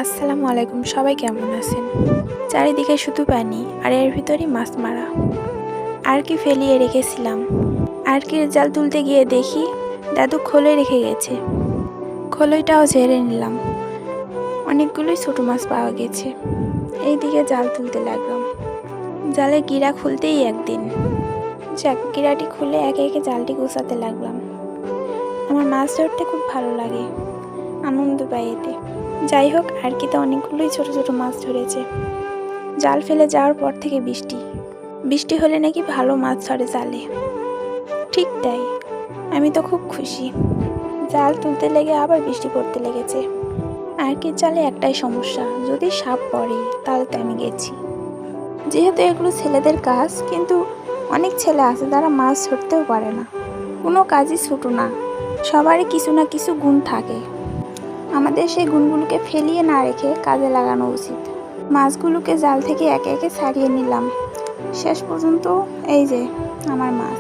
আসসালামু আলাইকুম, সবাই কেমন আছেন? চারিদিকে শুধু পানি আর এর ভিতরই মাছ মারা। আর কি ফেলিয়ে রেখেছিলাম। আর কি জাল তুলতে গিয়ে দেখি দাদু খোলই রেখে গেছে। খোলইটাও ঝেড়ে নিলাম। অনেকগুলোই ছোট মাছ পাওয়া গেছে। এইদিকে জাল তুলতে লাগলাম। জালে গিরা খুলতেই একদিন। যাক, গিরাটি খুলে একে একে জালটি গোছাতে লাগলাম। আমার মাছ ধরতে খুব ভালো লাগে, আনন্দ পাই এতে। যাই হোক, আর কি তো অনেকগুলোই ছোট ছোট মাছ ধরেছে। জাল ফেলে যাওয়ার পর থেকে বৃষ্টি হলে নাকি ভালো মাছ ধরে জালে। ঠিক তাই, আমি তো খুব খুশি। জাল তুলতে লেগে আবার বৃষ্টি পড়তে লেগেছে। আর কি জালে একটাই সমস্যা, যদি সাপ পড়ে তাহলে তো আমি গেছি। যেহেতু এগুলো ছেলেদের কাজ, কিন্তু অনেক ছেলে আছে যারা মাছ ধরতেও পারে না। কোনো কাজই ছোট না, সবারই কিছু না কিছু গুণ থাকে। আমাদের সেই গুণগুলোকে ফেলিয়ে না রেখে কাজে লাগানো উচিত। মাছগুলোকে জাল থেকে একে একে ছাড়িয়ে নিলাম। শেষ পর্যন্ত এই যে আমার মাছ।